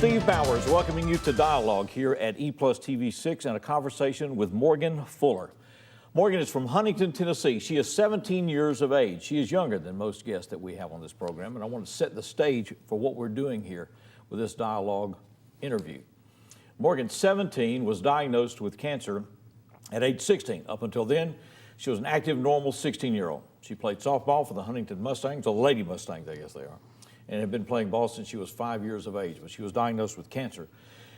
Steve Bowers welcoming you to Dialogue here at EPlusTV 6 and a conversation with Morgan Fuller. Morgan is from Huntington, Tennessee. She is 17 years of age. She is younger than most guests that we have on this program, and I want to set the stage for what we're doing here with this Dialogue interview. Morgan, 17, was diagnosed with cancer at age 16. Up until then, she was an active, normal 16-year-old. She played softball for the Huntington Mustangs, or the Lady Mustangs, I guess they are, and had been playing ball since she was 5 years of age, but she was diagnosed with cancer.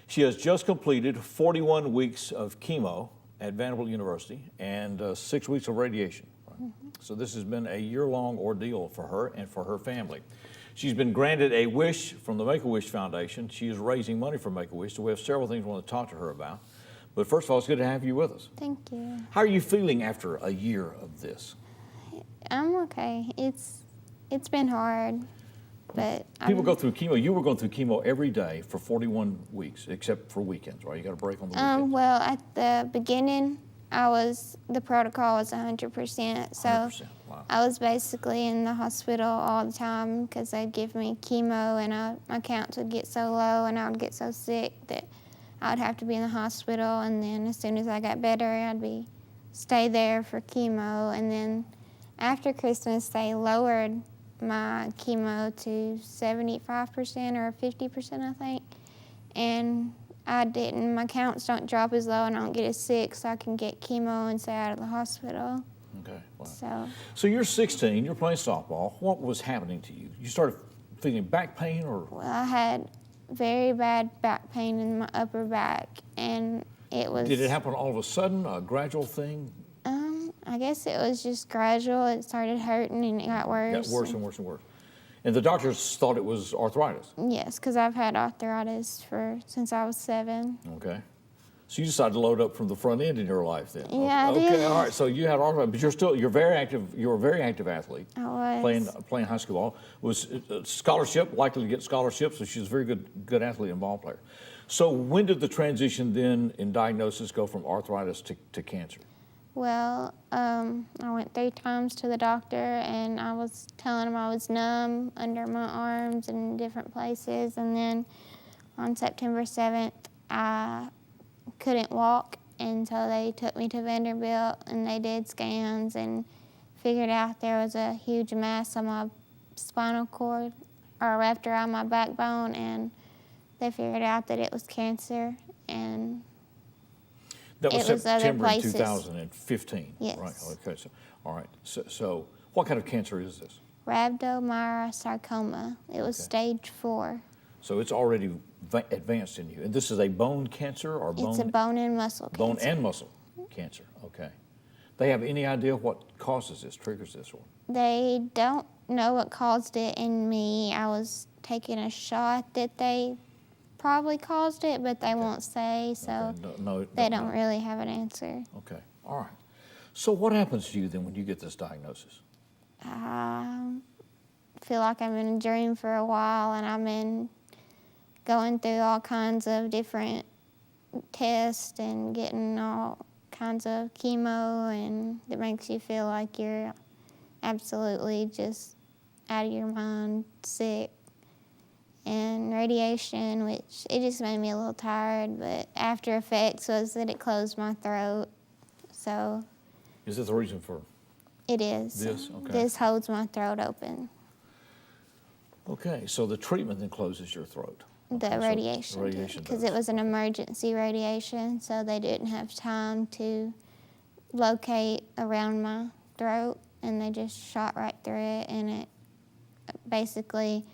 She has just completed 41 weeks of chemo at Vanderbilt University and 6 weeks of radiation. Right? Mm-hmm. So this has been a year-long ordeal for her and for her family. She's been granted a wish from the Make-A-Wish Foundation. She is raising money for Make-A-Wish, so we have several things we want to talk to her about. But first of all, it's good to have you with us. Thank you. How are you feeling after a year of this? I'm okay. It's been hard, but people go through chemo. You were going through chemo every day for 41 weeks, except for weekends, right? You got a break on the weekends. Well, at the beginning, the protocol was 100%. So 100%. Wow. I was basically in the hospital all the time because they'd give me chemo, and my counts would get so low, and I would get so sick that I would have to be in the hospital. And then as soon as I got better, I'd stay there for chemo. And then after Christmas, they lowered my chemo to 75% or 50%, I think. And my counts don't drop as low and I don't get as sick, so I can get chemo and stay out of the hospital. Okay, wow. So you're 16, you're playing softball. What was happening to you? You started feeling back pain or? Well, I had very bad back pain in my upper back, and it was... Did it happen all of a sudden, a gradual thing? I guess it was just gradual. It started hurting and it got worse. Got worse and worse and worse. And the doctors thought it was arthritis? Yes, because I've had arthritis since I was 7. Okay. So you decided to load up from the front end in your life then? Yeah, okay. I did. Okay, all right. So you had arthritis, but you're very active. You're a very active athlete. I was. Playing high school ball. Was scholarship, likely to get scholarships, so she's a very good athlete and ball player. So when did the transition then in diagnosis go from arthritis to cancer? Well, I went 3 times to the doctor, and I was telling him I was numb under my arms and different places. And then on September 7th, I couldn't walk, and so they took me to Vanderbilt, and they did scans and figured out there was a huge mass on my spinal cord, or wrapped around my backbone, and they figured out that it was cancer. And that was September 2015. Yes. Right. Okay. So, all right. So, what kind of cancer is this? Rhabdomyosarcoma. It was stage 4. So it's already advanced in you. And this is a bone cancer or bone? It's a bone and muscle cancer. Bone and muscle cancer. Okay. They have any idea what causes this, triggers this one? They don't know what caused it in me. I was taking a shot that they probably caused it, but they won't say, so they don't really have an answer. Okay, all right. So what happens to you then when you get this diagnosis? I feel like I'm in a dream for a while, and I'm going through all kinds of different tests and getting all kinds of chemo, and it makes you feel like you're absolutely just out of your mind, sick. And radiation, which it just made me a little tired, but after effects was that it closed my throat. So is this the reason for it is. This? Okay. This holds my throat open. Okay, so the treatment then closes your throat. The radiation, because it was an emergency radiation, so they didn't have time to locate around my throat, and they just shot right through it, and it basically,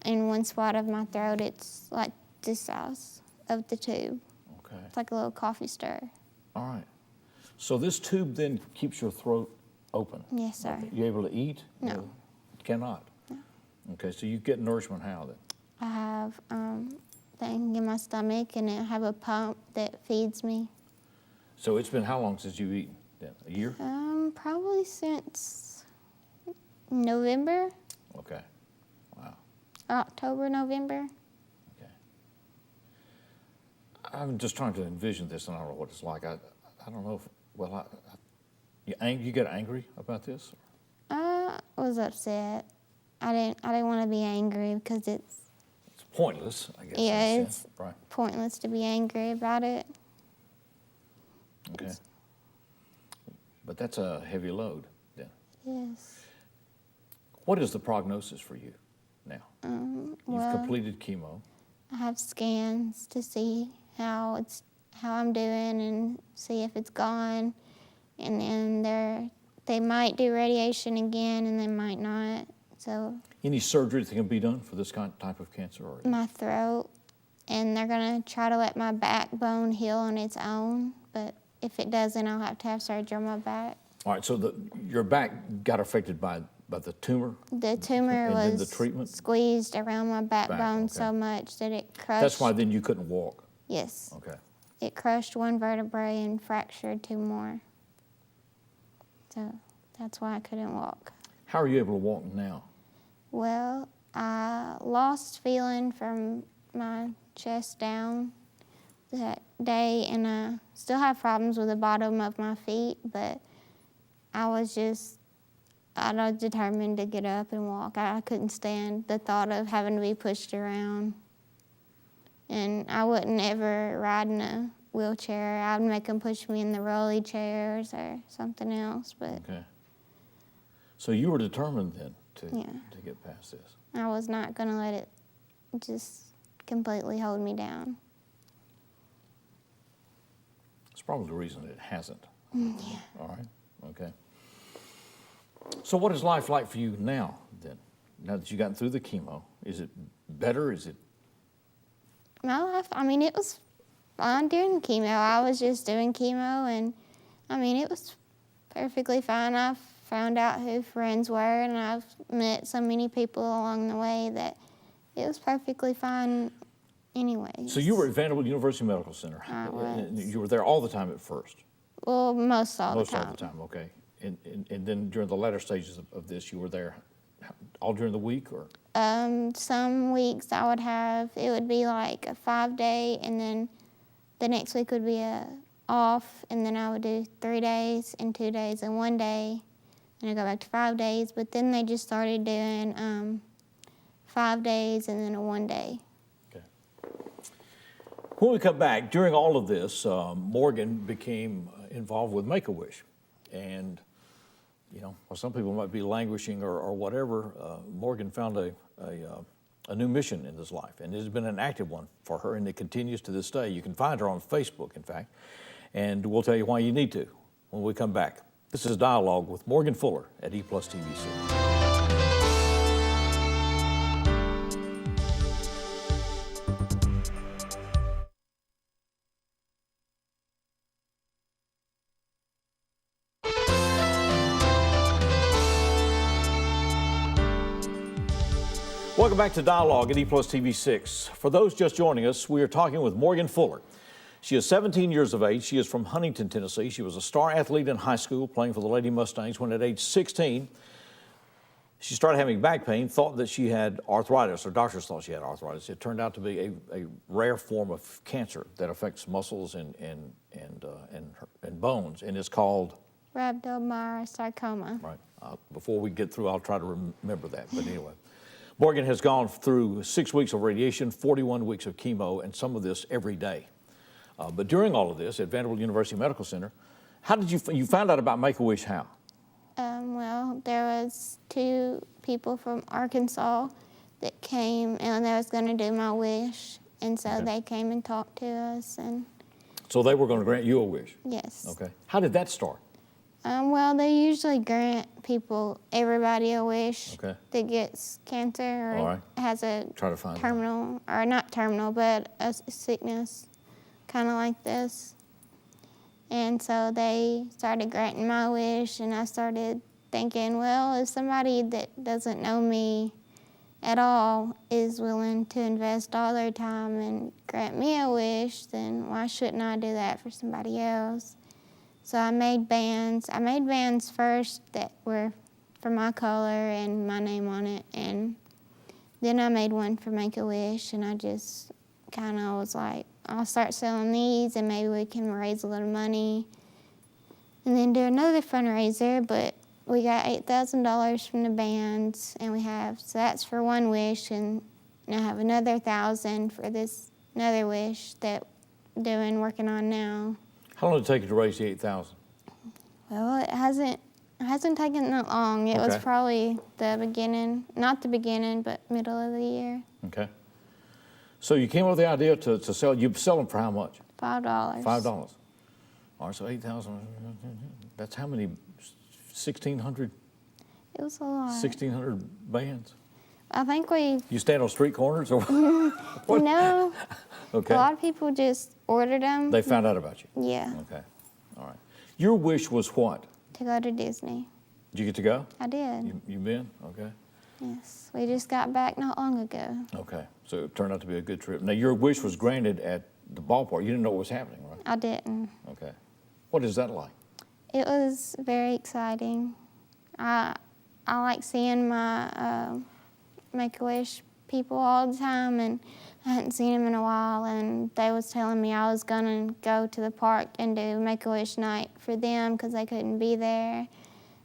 in one spot of my throat, it's like this size of the tube. Okay. It's like a little coffee stir. All right. So this tube then keeps your throat open? Yes, sir. Okay. You able to eat? No. Cannot? No. Okay, so you get nourishment how then? I have thing in my stomach, and I have a pump that feeds me. So it's been how long since you've eaten then? A year? Probably since November. Okay. Wow. October, November. Okay. I'm just trying to envision this, and I don't know what it's like. I don't know if, you get angry about this? I was upset. I didn't want to be angry because it's pointless, I guess. Yeah, in a it's sense. Right. pointless to be angry about it. Okay. But that's a heavy load then. Yes. What is the prognosis for you now? You've Well, completed chemo. I have scans to see how I'm doing and see if it's gone, and then they might do radiation again, and they might not. So Any surgery that can be done for this type of cancer? Or my throat, and they're gonna try to let my backbone heal on its own, but if it doesn't, I'll have to have surgery on my back. All right, so your back got affected by the tumor? The tumor And then the was treatment? squeezed around my backbone okay. so much that it crushed. That's why then you couldn't walk? Yes. Okay. It crushed one vertebrae and fractured two more. So that's why I couldn't walk. How are you able to walk now? Well, I lost feeling from my chest down that day, and I still have problems with the bottom of my feet, but I was determined to get up and walk. I couldn't stand the thought of having to be pushed around. And I wouldn't ever ride in a wheelchair. I'd make them push me in the rolly chairs or something else, but Okay. So you were determined then Yeah. to get past this? I was not going to let it just completely hold me down. It's probably the reason it hasn't. Yeah. All right, okay. So what is life like for you now then? Now that you've gotten through the chemo, is it better? Is it? My life, it was fine during chemo. I was just doing chemo, and it was perfectly fine. I found out who friends were, and I've met so many people along the way that it was perfectly fine anyway. So you were at Vanderbilt University Medical Center. I was. You were there all the time at first? Well, most all Most the time. all the time, okay. And then during the latter stages of this, you were there all during the week, or? Some weeks it would be like a 5-day, and then the next week would be off, and then I would do 3 days and 2 days and 1 day, and I go back to 5 days. But then they just started doing 5 days and then a 1 day. Okay. When we come back, during all of this, Morgan became involved with Make-A-Wish, and while some people might be languishing or whatever, Morgan found a new mission in his life, and it has been an active one for her, and it continues to this day. You can find her on Facebook, in fact, and we'll tell you why you need to when we come back. This is Dialogue with Morgan Fuller at EPlusTV. Welcome back to Dialogue at EPlusTV6. For those just joining us, we are talking with Morgan Fuller. She is 17 years of age. She is from Huntington, Tennessee. She was a star athlete in high school, playing for the Lady Mustangs, when at age 16, she started having back pain, thought that she had arthritis, or doctors thought she had arthritis. It turned out to be a rare form of cancer that affects muscles and bones, and it's called? Rhabdomyosarcoma. Right. Before we get through, I'll try to remember that, but anyway. Morgan has gone through 6 weeks of radiation, 41 weeks of chemo, and some of this every day. But during all of this at Vanderbilt University Medical Center, how did you found out about Make-A-Wish? How? Well, there was 2 people from Arkansas that came, and they was going to do my wish, and so they came and talked to us. And so they were going to grant you a wish? yes. Okay. How did that start? Well, they usually grant everybody a wish that gets cancer or has a Try to find terminal, or not terminal, but a sickness kind of like this. And so they started granting my wish, and I started thinking, well, if somebody that doesn't know me at all is willing to invest all their time and grant me a wish, then why shouldn't I do that for somebody else? So I made bands. I made bands first that were for my color and my name on it, and then I made one for Make-A-Wish, and I just kind of was like, I'll start selling these, and maybe we can raise a little money and then do another fundraiser. But we got $8,000 from the bands, and so that's for one wish, and And I have another 1,000 for this another wish that I'm working on now. How long did it take you to raise the 8,000? Well, it hasn't taken that long. It was Okay. probably the beginning, not the beginning, but middle of the year. Okay. So you came up with the idea to sell. You sell them for how much? $5. $5. All right, so 8,000. That's how many? 1,600. It was a lot. 1,600 bands. I think we, You stand on street corners or what? no, Okay. a lot of people just ordered them. They found out about you. Yeah, Okay. All right. Your wish was what? to go to Disney. Did you get to go? I did. You been? Okay. Yes, we just got back not long ago. Okay. So it turned out to be a good trip. Now your wish was granted at the ballpark. You didn't know what was happening, right? I didn't. Okay. What is that like? It was very exciting. I like seeing my Make-A-Wish people all the time, and I hadn't seen them in a while, and they was telling me I was gonna go to the park and do Make-A-Wish night for them because they couldn't be there.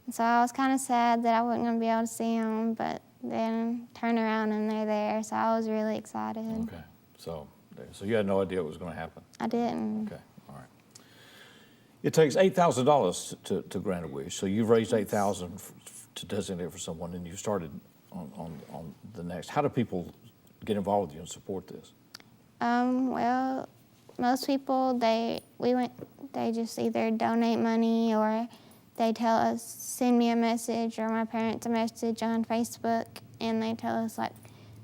And so I was kind of sad that I wasn't gonna be able to see them, but then turn around and they're there, so I was really excited. Okay. So you had no idea what was going to happen. I didn't. Okay. All right. It takes $8,000 to grant a wish. So you've raised $8,000 to designate for someone, and you started on the next. How do people get involved with you and support this? Well, most people they just either donate money or they tell us, send me a message or my parents a message on Facebook, and they tell us like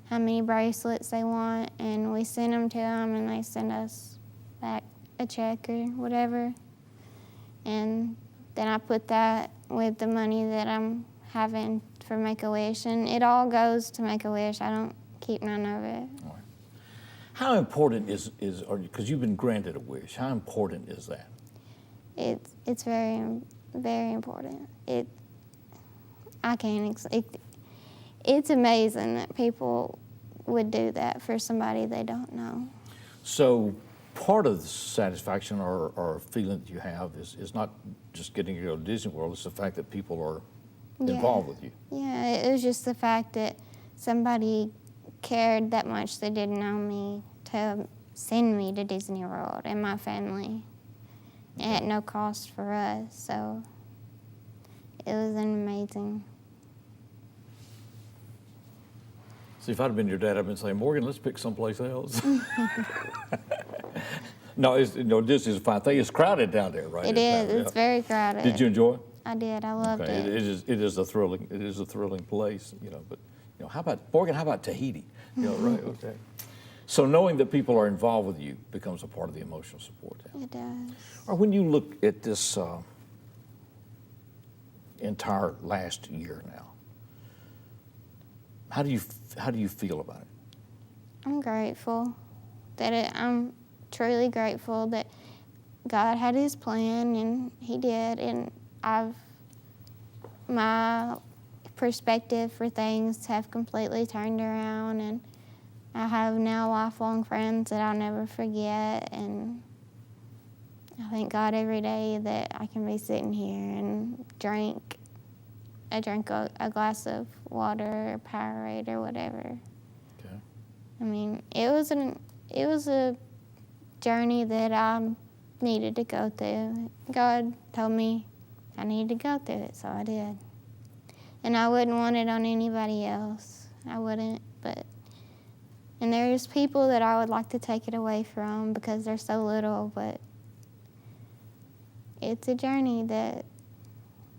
how many bracelets they want, and we send them to them, and they send us back a check or whatever. And then I put that with the money that I'm having for Make-A-Wish, and it all goes to Make-A-Wish. I don't keep none of it. All right. How important is because you've been granted a wish, how important is that? It's very, very important. It's amazing that people would do that for somebody they don't know. So part of the satisfaction or feeling that you have is not just getting to go to Disney World, it's the fact that people are involved with you. Yeah, it was just the fact that somebody cared that much they didn't know me to send me to Disney World and my family at no cost for us, so it was amazing. See, if I'd have been your dad, I'd been saying, Morgan, let's pick someplace else. No, Disney's a fine thing. It's crowded down there, right? It is. It's very crowded. Did you enjoy it? I did. I loved Okay. it. It is a thrilling place, But how about Morgan? How about Tahiti? Right? Okay. So knowing that people are involved with you becomes a part of the emotional support. It does. Or when you look at this entire last year now, how do you feel about it? I'm grateful I'm truly grateful that God had His plan, and He did, and my perspective for things have completely turned around, and I have now lifelong friends that I'll never forget, and I thank God every day that I can be sitting here and drink a glass of water or Powerade or whatever. Okay. I mean, it was a journey that I needed to go through. God told me I needed to go through it, so I did. And I wouldn't want it on anybody else. I wouldn't, and there's people that I would like to take it away from because they're so little, but it's a journey that,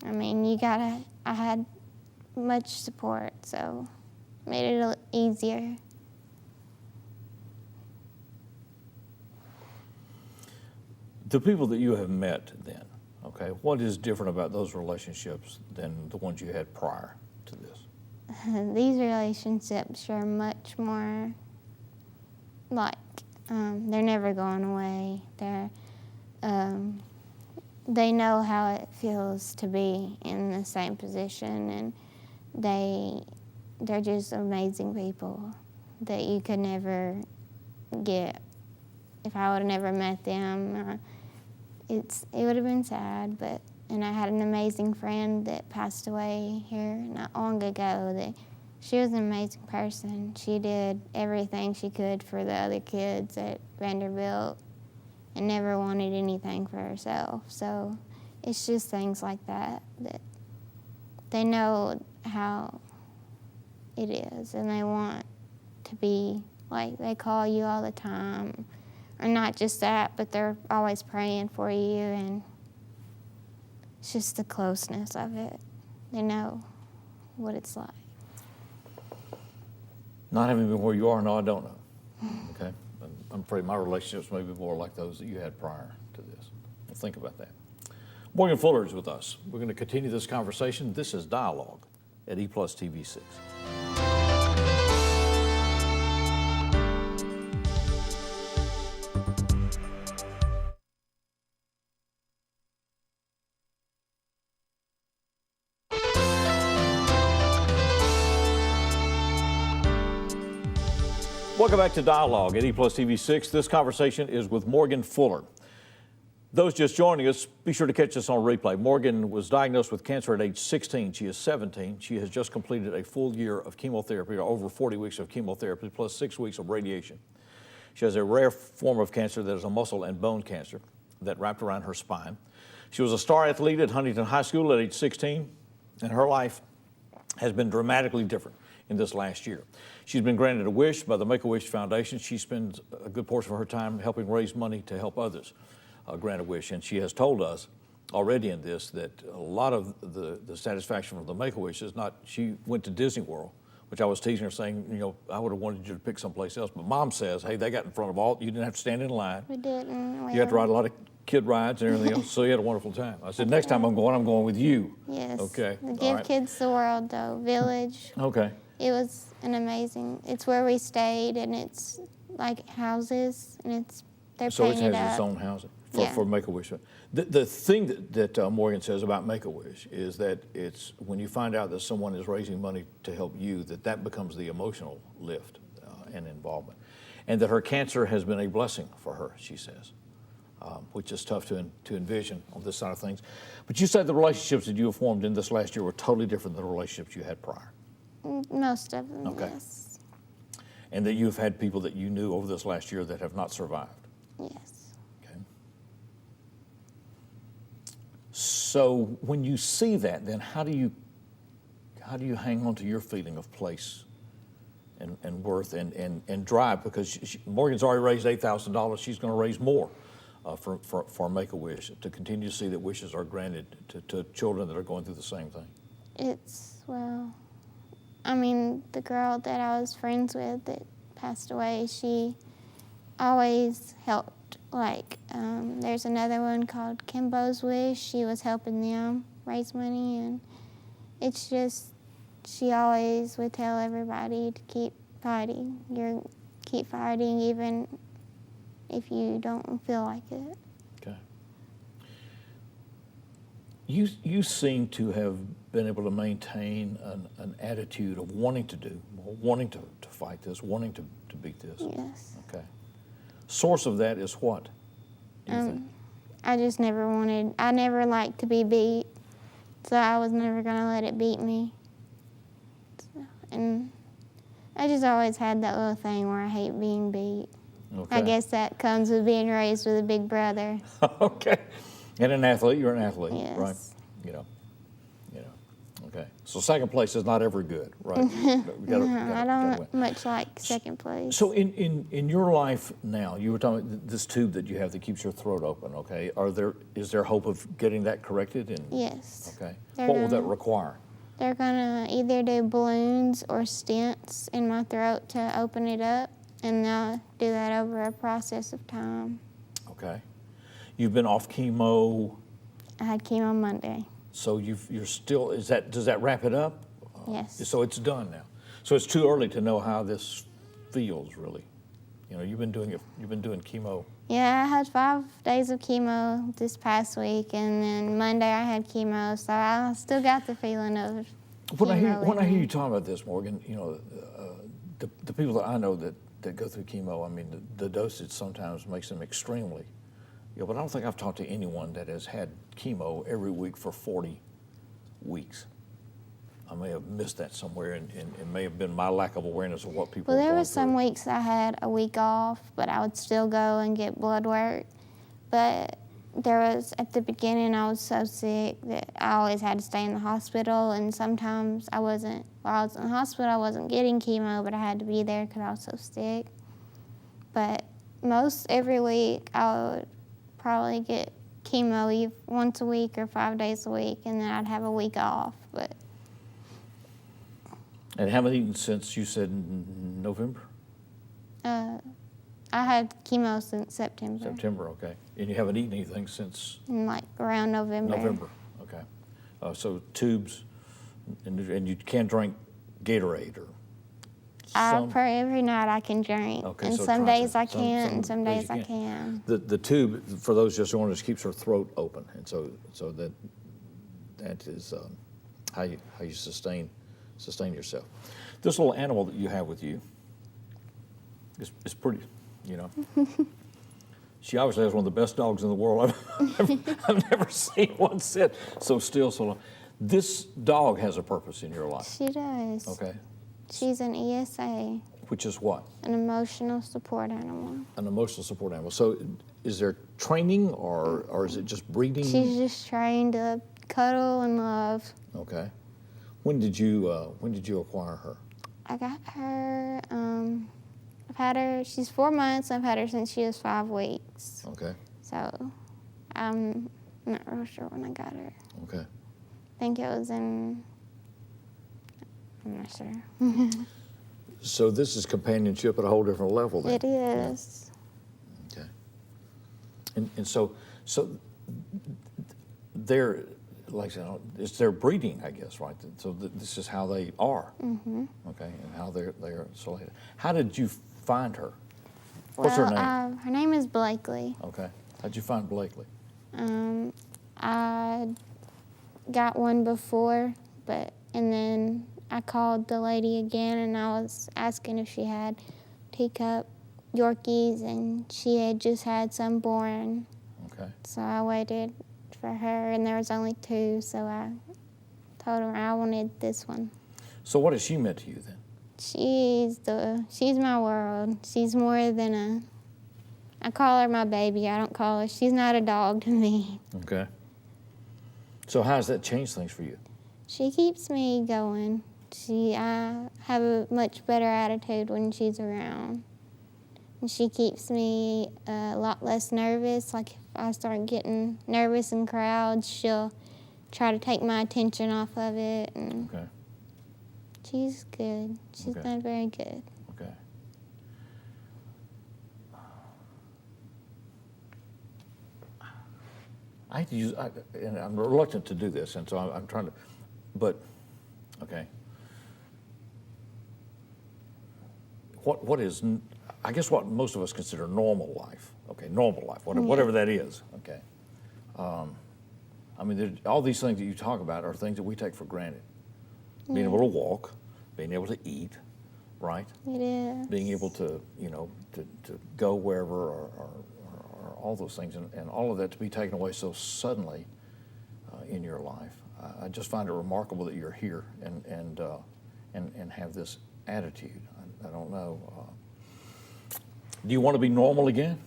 I had much support, so it made it a little easier. The people that you have met then, okay, what is different about those relationships than the ones you had prior to this? These relationships are much more they're never going away. They know how it feels to be in the same position, and they're just amazing people that you could never get. If I would have never met them, it would have been sad, and I had an amazing friend that passed away here not long ago that She was an amazing person. She did everything she could for the other kids at Vanderbilt and never wanted anything for herself. So it's just things like that that they know how it is, and they want to be like, they call you all the time. Or not just that, but they're always praying for you, and it's just the closeness of it. They know what it's like. Not having been where you are now, I don't know. Okay? I'm afraid my relationships may be more like those that you had prior to this. Well, think about that. Morgan Fuller is with us. We're going to continue this conversation. This is Dialogue at EPlusTV 6. Welcome back to Dialogue at EPlusTV 6. This conversation is with Morgan Fuller. Those just joining us, be sure to catch us on replay. Morgan was diagnosed with cancer at age 16. She is 17. She has just completed a full year of chemotherapy, or over 40 weeks of chemotherapy, plus 6 weeks of radiation. She has a rare form of cancer that is a muscle and bone cancer that wrapped around her spine. She was a star athlete at Huntington High School at age 16, and her life has been dramatically different in this last year. She's been granted a wish by the Make-A-Wish Foundation. She spends a good portion of her time helping raise money to help others grant a wish. And she has told us already in this that a lot of the satisfaction from the Make-A-Wish is not, she went to Disney World, which I was teasing her saying, you know, I would have wanted you to pick someplace else. But Mom says, hey, they got in front of all, you didn't have to stand in line. We didn't. You had to ride a lot of kid rides and everything else, so you had a wonderful time. I said, next time I'm going with you. Yes. Okay. The Give Kids the World, though, Village. Okay. It was an amazing, it's where we stayed, and it's like houses, and they're So it painted has its up. own housing Yeah. for Make-A-Wish. The thing that Morgan says about Make-A-Wish is that it's when you find out that someone is raising money to help you, that becomes the emotional lift and involvement. And that her cancer has been a blessing for her, she says, which is tough to envision on this side of things. But you said the relationships that you have formed in this last year were totally different than the relationships you had prior. Most of them, Okay. yes. And that you've had people that you knew over this last year that have not survived. Yes. Okay. So when you see that, then how do you hang on to your feeling of place and worth and drive? Because Morgan's already raised $8,000. She's going to raise more for Make-A-Wish to continue to see that wishes are granted to children that are going through the same thing. Well, I mean, the girl that I was friends with that passed away, she always helped. Like, there's another one called Kimbo's Wish. She was helping them raise money, and it's just, she always would tell everybody to keep fighting. Keep fighting even if you don't feel like it. Okay. You seem to have been able to maintain an attitude of wanting to do, wanting to fight this, wanting to beat this. Yes. Okay. Source of that is what, do you think? I just I never liked to be beat, so I was never going to let it beat me. So, and I just always had that little thing where I hate being beat. Okay. I guess that comes with being raised with a big brother. Okay. And an athlete, you're an athlete, Yes. right? You know. Okay. So second place is not ever good, right? I don't much like second place. So in your life now, you were talking about this tube that you have that keeps your throat open, okay? Is there hope of getting that corrected? Yes. Okay. They're What will that gonna- require? They're going to either do balloons or stents in my throat to open it up, and they'll do that over a process of time. Okay. You've been off chemo, I had chemo Monday. so you're still, does that wrap it up? Yes. So it's done now. So it's too early to know how this feels, really. You know, you've been doing chemo. Yeah, I had 5 days of chemo this past week, and then Monday I had chemo, so I still got the feeling of When I chemo. hear you talking about this, Morgan, you know, the people that I know that go through chemo, I mean, the dosage sometimes makes them extremely ill. But I don't think I've talked to anyone that has had chemo every week for 40 weeks. I may have missed that somewhere, and it may have been my lack of awareness of what people Well, were there going were some through. weeks I had a week off, but I would still go and get blood work. But there was, at the beginning, I was so sick that I always had to stay in the hospital, and sometimes while I was in the hospital, I wasn't getting chemo, but I had to be there because I was so sick. But most every week, I would probably get chemo once a week or 5 days a week, and then I'd have a week off. But And haven't eaten since, you said, November? I had chemo since September. September, okay. And you haven't eaten anything since And like around November. November, okay. So tubes, and you can't drink Gatorade or some? Every night I can drink. Okay, And so some try days to- I can't, and some days you I can. The tube, for those just wondering, just keeps her throat open, and so that is how you sustain yourself. This little animal that you have with you is pretty, you know. She obviously has one of the best dogs in the world. I've never seen one sit so still so long. This dog has a purpose in your life. She does. Okay. She's an ESA, Which is what? an emotional support animal. An emotional support animal. So is there training or is it just breeding? She's just trained to cuddle and love. Okay. When did you acquire her? I got her, I've had her, she's 4 months. I've had her since she was 5 weeks. Okay. So I'm not real sure when I got her. Okay. I think it was I'm not sure. So this is companionship at a whole different level then. It is. Okay. And so they're, like I said, it's their breeding, I guess, right? So this is how they are. Mm-hmm. Okay, and how they're selected. How did you find her? What's her name? Her name is Blakely. Okay. How'd you find Blakely? I got one before, and then I called the lady again, and I was asking if she had teacup Yorkies, and she had just had some born. Okay. So I waited for her, and there was only 2, so I told her I wanted this one. So what has she meant to you then? She's my world. She's more than I call her my baby. I don't call her, she's not a dog to me. Okay. So how has that changed things for you? She keeps me going. I have a much better attitude when she's around. And she keeps me a lot less nervous. Like if I start getting nervous in crowds, she'll try to take my attention off of it. And Okay. she's good. She's Okay. done very good. Okay. I hate to use, and I'm reluctant to do this, and so I'm trying to, but, okay. What is, I guess what most of us consider normal life, okay, normal life, whatever that is, okay. I mean, all these things that you talk about are things that we take for granted. Being able to walk, being able to eat, right? It is. Being able to, to go wherever or all those things, and all of that to be taken away so suddenly in your life. I just find it remarkable that you're here and have this attitude. I don't know. Do you want to be normal again?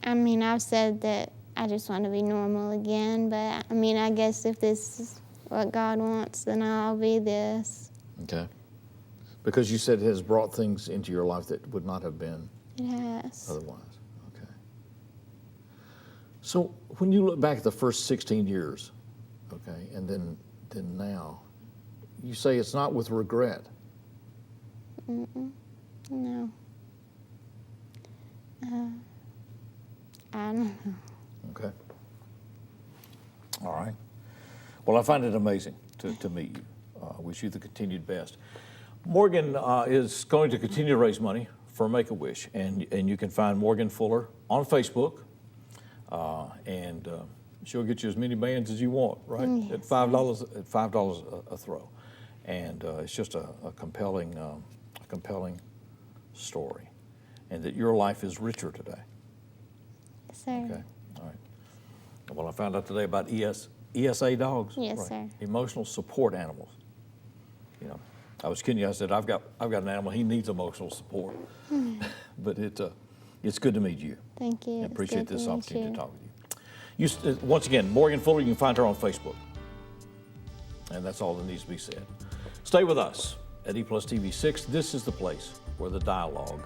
I mean, I've said that I just want to be normal again, but I mean, I guess if this is what God wants, then I'll be this. Okay. Because you said it has brought things into your life that would not have been It has. otherwise. Okay. So when you look back at the first 16 years, okay, and then now, you say it's not with regret. No. I don't know. Okay. All right. Well, I find it amazing to meet you. I wish you the continued best. Morgan is going to continue to raise money for Make-A-Wish, and you can find Morgan Fuller on Facebook, and she'll get you as many bands as you want, right? Yes. At $5 a throw, and it's just a compelling story, and that your life is richer today. Yes, sir. Okay, all right. Well, I found out today about ESA dogs. Yes, right? sir. Emotional support animals. you know, I was kidding you. I said, I've got an animal. He needs emotional support. But it's good to meet you. Thank you. I It's appreciate good this to meet opportunity you. to talk with you. Once again, Morgan Fuller, you can find her on Facebook. And that's all that needs to be said. Stay with us at EPlusTV 6. This is the place where the dialogue